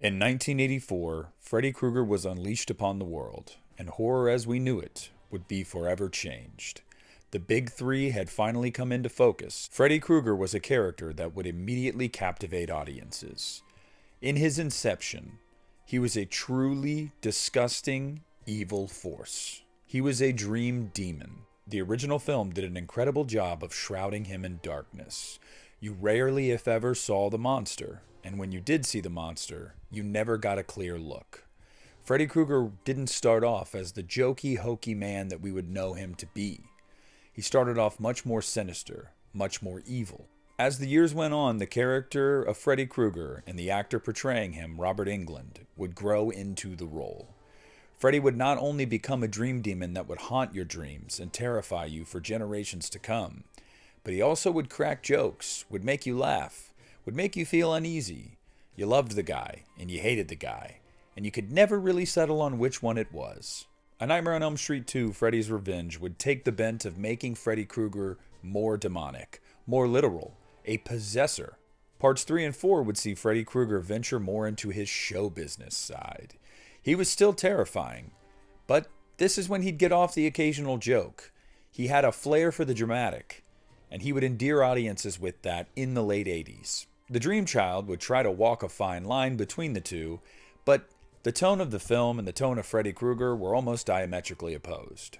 In 1984, Freddy Krueger was unleashed upon the world, and horror as we knew it would be forever changed. The big three had finally come into focus. Freddy Krueger was a character that would immediately captivate audiences. In his inception, he was a truly disgusting, evil force. He was a dream demon. The original film did an incredible job of shrouding him in darkness. You rarely, if ever, saw the monster, and when you did see the monster, you never got a clear look. Freddy Krueger didn't start off as the jokey, hokey man that we would know him to be. He started off much more sinister, much more evil. As the years went on, the character of Freddy Krueger and the actor portraying him, Robert Englund, would grow into the role. Freddy would not only become a dream demon that would haunt your dreams and terrify you for generations to come, but he also would crack jokes, would make you laugh, would make you feel uneasy. You loved the guy, and you hated the guy, and you could never really settle on which one it was. A Nightmare on Elm Street 2, Freddy's Revenge, would take the bent of making Freddy Krueger more demonic, more literal, a possessor. Parts 3 and 4 would see Freddy Krueger venture more into his show business side. He was still terrifying, but this is when he'd get off the occasional joke. He had a flair for the dramatic, and he would endear audiences with that in the late 80s. The Dream Child would try to walk a fine line between the two, but the tone of the film and the tone of Freddy Krueger were almost diametrically opposed.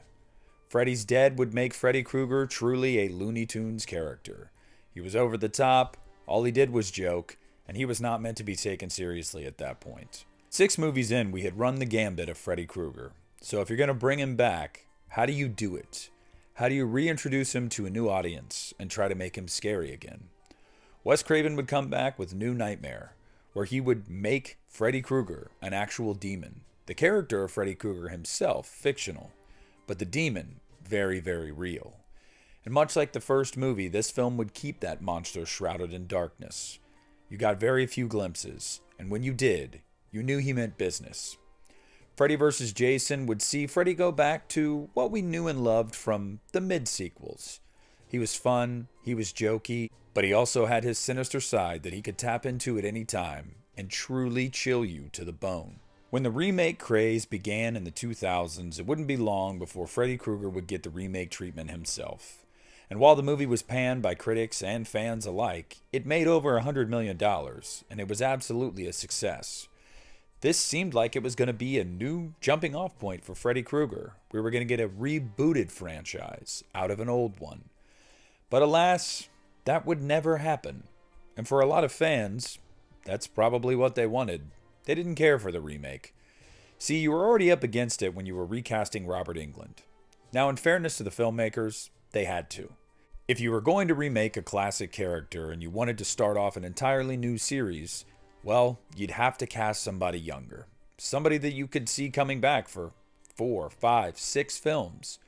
Freddy's Dead would make Freddy Krueger truly a Looney Tunes character. He was over the top, all he did was joke, and he was not meant to be taken seriously at that point. 6 movies in, we had run the gambit of Freddy Krueger. So if you're going to bring him back, how do you do it? How do you reintroduce him to a new audience and try to make him scary again? Wes Craven would come back with New Nightmare, where he would make Freddy Krueger an actual demon. The character of Freddy Krueger himself, fictional, but the demon, very, very real. And much like the first movie, this film would keep that monster shrouded in darkness. You got very few glimpses, and when you did, you knew he meant business. Freddy vs. Jason would see Freddy go back to what we knew and loved from the mid-sequels. He was fun, he was jokey, but he also had his sinister side that he could tap into at any time and truly chill you to the bone. When the remake craze began in the 2000s, it wouldn't be long before Freddy Krueger would get the remake treatment himself. And while the movie was panned by critics and fans alike, it made over $100 million, and it was absolutely a success. This seemed like it was going to be a new jumping off point for Freddy Krueger. We were going to get a rebooted franchise out of an old one. But alas, that would never happen. And for a lot of fans, that's probably what they wanted. They didn't care for the remake. See, you were already up against it when you were recasting Robert Englund. Now, in fairness to the filmmakers, they had to. If you were going to remake a classic character and you wanted to start off an entirely new series, well, you'd have to cast somebody younger. Somebody that you could see coming back for 4, 5, 6 films.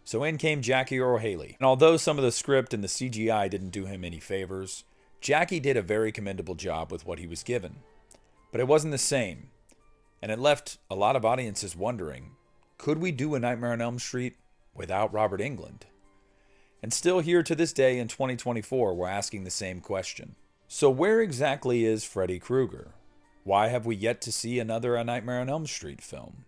So in came Jackie Earle Haley. And although some of the script and the CGI didn't do him any favors, Jackie did a very commendable job with what he was given. But it wasn't the same. And it left a lot of audiences wondering, could we do a Nightmare on Elm Street without Robert Englund? And still here to this day in 2024, we're asking the same question. So where exactly is Freddy Krueger? Why have we yet to see another A Nightmare on Elm Street film?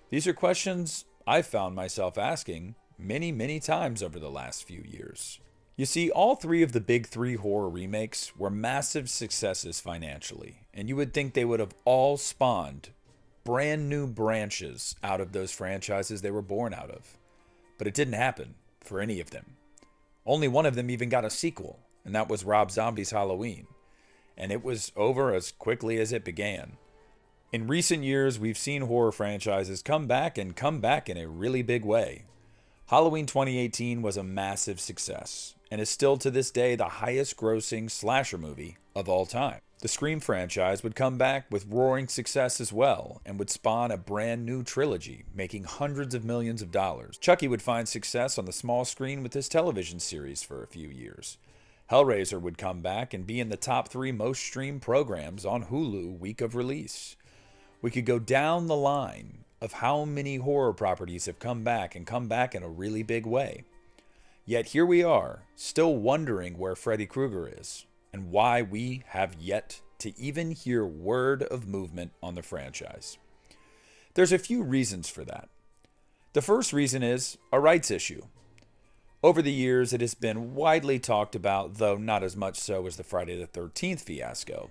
These are questions I've found myself asking many, many times over the last few years. You see, all 3 of the big 3 horror remakes were massive successes financially, and you would think they would have all spawned brand new branches out of those franchises they were born out of. But it didn't happen for any of them. Only one of them even got a sequel, and that was Rob Zombie's Halloween. And it was over as quickly as it began. In recent years, we've seen horror franchises come back in a really big way. Halloween 2018 was a massive success, and is still to this day the highest grossing slasher movie of all time. The Scream franchise would come back with roaring success as well, and would spawn a brand new trilogy, making hundreds of millions of dollars. Chucky would find success on the small screen with his television series for a few years. Hellraiser would come back and be in the top 3 most streamed programs on Hulu week of release. We could go down the line of how many horror properties have come back and come back in a really big way. Yet here we are, still wondering where Freddy Krueger is and why we have yet to to even hear word of movement on the franchise. There's a few reasons for that. The first reason is a rights issue. Over the years, it has been widely talked about, though not as much so as the Friday the 13th fiasco,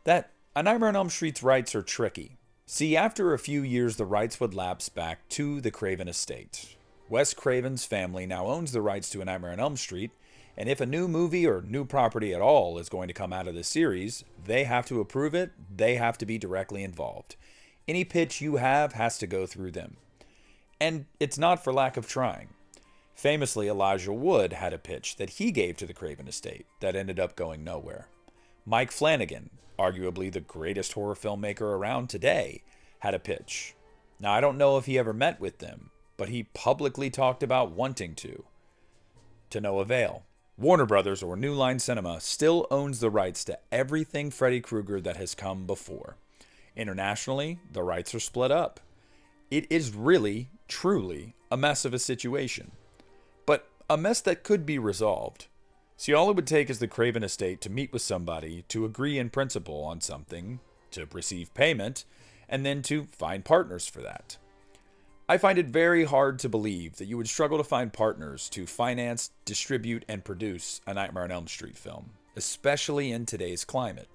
that A Nightmare on Elm Street's rights are tricky. See, after a few years, the rights would lapse back to the Craven estate. Wes Craven's family now owns the rights to A Nightmare on Elm Street, and if a new movie or new property at all is going to come out of the series, they have to approve it, they have to be directly involved. Any pitch you have has to go through them. And it's not for lack of trying. Famously, Elijah Wood had a pitch that he gave to the Craven estate that ended up going nowhere. Mike Flanagan, arguably the greatest horror filmmaker around today, had a pitch. Now, I don't know if he ever met with them, but he publicly talked about wanting to no avail. Warner Brothers, or New Line Cinema, still owns the rights to everything Freddy Krueger that has come before. Internationally, the rights are split up. It is really, truly, a mess of a situation. But a mess that could be resolved. See, all it would take is the Craven estate to meet with somebody, to agree in principle on something, to receive payment, and then to find partners for that. I find it very hard to believe that you would struggle to find partners to finance, distribute, and produce a Nightmare on Elm Street film, especially in today's climate.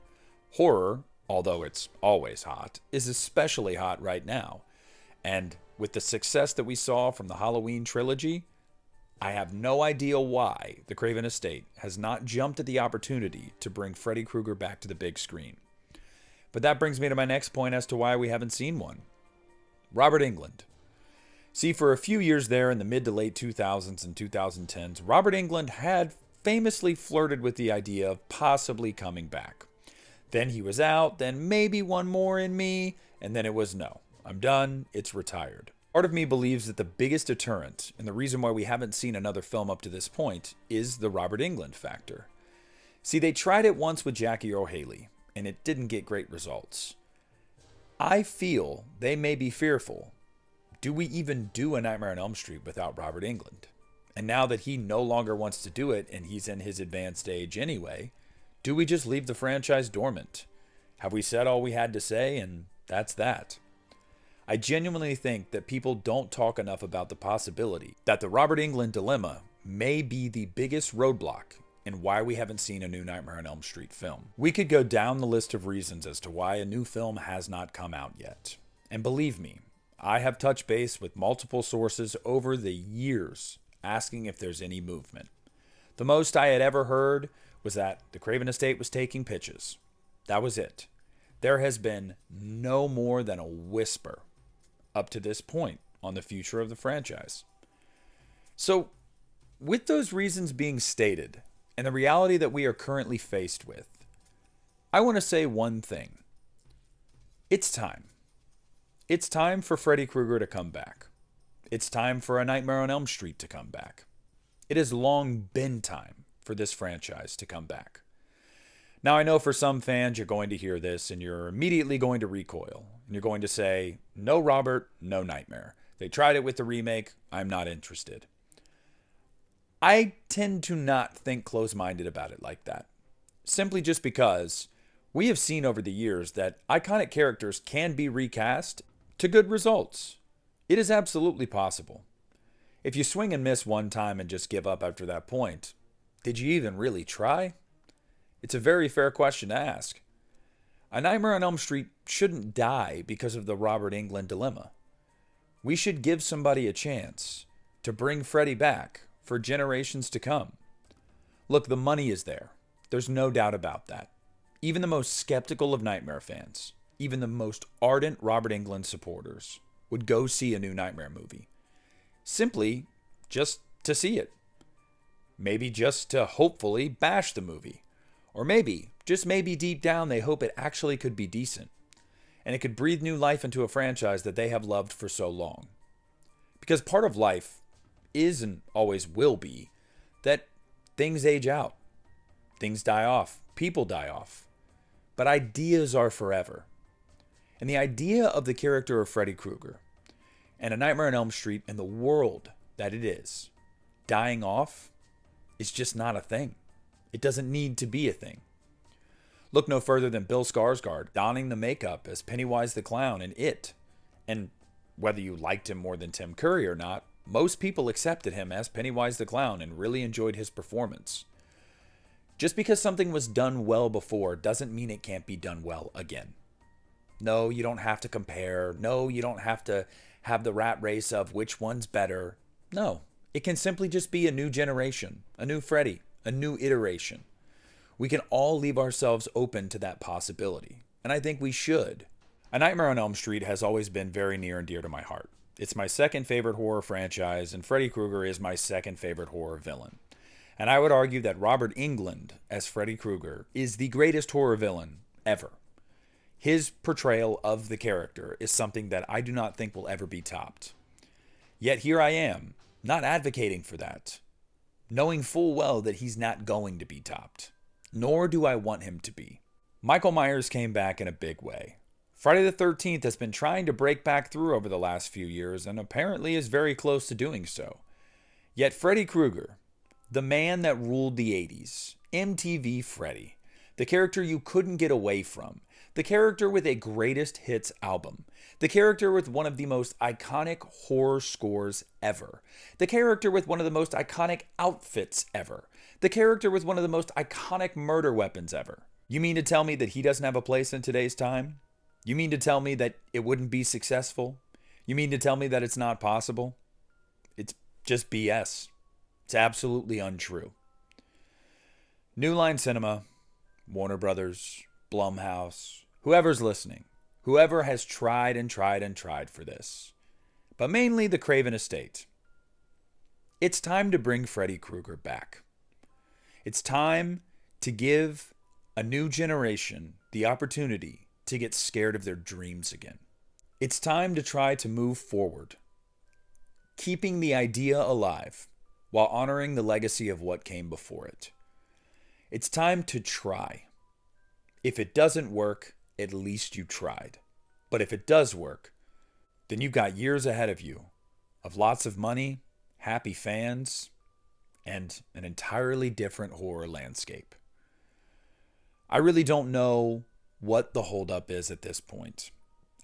Horror, although it's always hot, is especially hot right now. And with the success that we saw from the Halloween trilogy, I have no idea why the Craven estate has not jumped at the opportunity to bring Freddy Krueger back to the big screen. But that brings me to my next point as to why we haven't seen one. Robert Englund. See, for a few years there in the mid to late 2000s and 2010s, Robert Englund had famously flirted with the idea of possibly coming back. Then he was out, then maybe one more in me, and then it was no. I'm done, it's retired. Part of me believes that the biggest deterrent, and the reason why we haven't seen another film up to this point, is the Robert Englund factor. See, they tried it once with Jackie Earle Haley, and it didn't get great results. I feel they may be fearful. Do we even do A Nightmare on Elm Street without Robert Englund? And now that he no longer wants to do it, and he's in his advanced age anyway, do we just leave the franchise dormant? Have we said all we had to say, and that's that? I genuinely think that people don't talk enough about the possibility that the Robert Englund dilemma may be the biggest roadblock in why we haven't seen a new Nightmare on Elm Street film. We could go down the list of reasons as to why a new film has not come out yet. And believe me, I have touched base with multiple sources over the years asking if there's any movement. The most I had ever heard was that the Craven estate was taking pitches. That was it. There has been no more than a whisper up to this point on the future of the franchise. So, with those reasons being stated, and the reality that we are currently faced with, I want to say one thing. It's time. It's time for Freddy Krueger to come back. It's time for A Nightmare on Elm Street to come back. It has long been time for this franchise to come back. Now, I know for some fans, you're going to hear this and you're immediately going to recoil. And you're going to say, no Robert, no Nightmare. They tried it with the remake. I'm not interested. I tend to not think close-minded about it like that. Simply just because we have seen over the years that iconic characters can be recast to good results. It is absolutely possible. If you swing and miss one time and just give up after that point, did you even really try? It's a very fair question to ask. A Nightmare on Elm Street shouldn't die because of the Robert Englund dilemma. We should give somebody a chance to bring Freddy back for generations to come. Look, the money is there. There's no doubt about that. Even the most skeptical of Nightmare fans, even the most ardent Robert Englund supporters, would go see a new Nightmare movie. Simply just to see it. Maybe just to hopefully bash the movie. Or maybe, just maybe deep down, they hope it actually could be decent. And it could breathe new life into a franchise that they have loved for so long. Because part of life is and always will be that things age out. Things die off. People die off. But ideas are forever. And the idea of the character of Freddy Krueger and A Nightmare on Elm Street and the world that it is dying off is just not a thing. It doesn't need to be a thing. Look no further than Bill Skarsgård donning the makeup as Pennywise the Clown in It. And whether you liked him more than Tim Curry or not, most people accepted him as Pennywise the Clown and really enjoyed his performance. Just because something was done well before doesn't mean it can't be done well again. No, you don't have to compare. No, you don't have to have the rat race of which one's better. No, it can simply just be a new generation, a new Freddy, a new iteration. We can all leave ourselves open to that possibility, and I think we should. A Nightmare on Elm Street has always been very near and dear to my heart. It's my second favorite horror franchise, and Freddy Krueger is my second favorite horror villain. And I would argue that Robert Englund as Freddy Krueger is the greatest horror villain ever. His portrayal of the character is something that I do not think will ever be topped. Yet here I am, not advocating for that, knowing full well that he's not going to be topped. Nor do I want him to be. Michael Myers came back in a big way. Friday the 13th has been trying to break back through over the last few years and apparently is very close to doing so. Yet Freddy Krueger, the man that ruled the 80s, MTV Freddy, the character you couldn't get away from, the character with a greatest hits album, the character with one of the most iconic horror scores ever, the character with one of the most iconic outfits ever, the character with one of the most iconic murder weapons ever. You mean to tell me that he doesn't have a place in today's time? You mean to tell me that it wouldn't be successful? You mean to tell me that it's not possible? It's just BS. It's absolutely untrue. New Line Cinema, Warner Brothers, Blumhouse, whoever's listening, whoever has tried and tried and tried for this, but mainly the Craven estate. It's time to bring Freddy Krueger back. It's time to give a new generation the opportunity to get scared of their dreams again. It's time to try to move forward, keeping the idea alive while honoring the legacy of what came before it. It's time to try. If it doesn't work, at least you tried. But if it does work, then you've got years ahead of you of lots of money, happy fans, and an entirely different horror landscape. I really don't know what the holdup is at this point.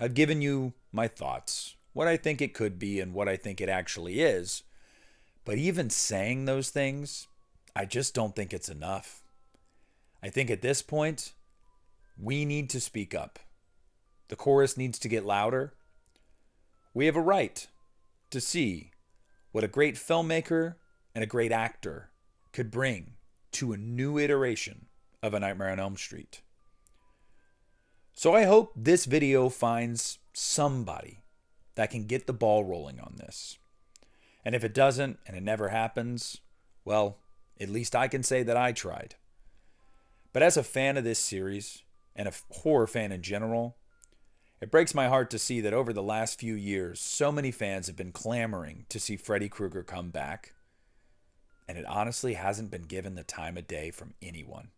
I've given you my thoughts, what I think it could be and what I think it actually is. But even saying those things, I just don't think it's enough. I think at this point, we need to speak up. The chorus needs to get louder. We have a right to see what a great filmmaker and a great actor could bring to a new iteration of A Nightmare on Elm Street. So I hope this video finds somebody that can get the ball rolling on this. And if it doesn't, and it never happens, well, at least I can say that I tried. But as a fan of this series, and a horror fan in general, it breaks my heart to see that over the last few years, so many fans have been clamoring to see Freddy Krueger come back, and it honestly hasn't been given the time of day from anyone.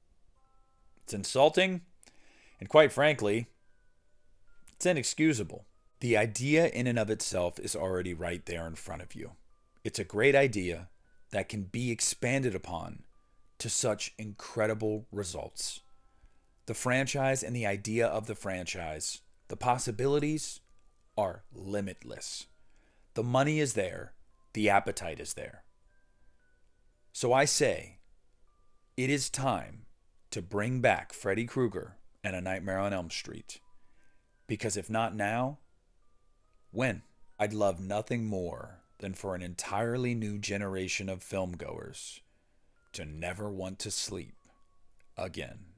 It's insulting, and quite frankly, it's inexcusable. The idea in and of itself is already right there in front of you. It's a great idea that can be expanded upon to such incredible results. The franchise and the idea of the franchise, the possibilities are limitless. The money is there. The appetite is there. So I say, it is time to bring back Freddy Krueger and A Nightmare on Elm Street. Because if not now, when? I'd love nothing more than for an entirely new generation of filmgoers to never want to sleep again.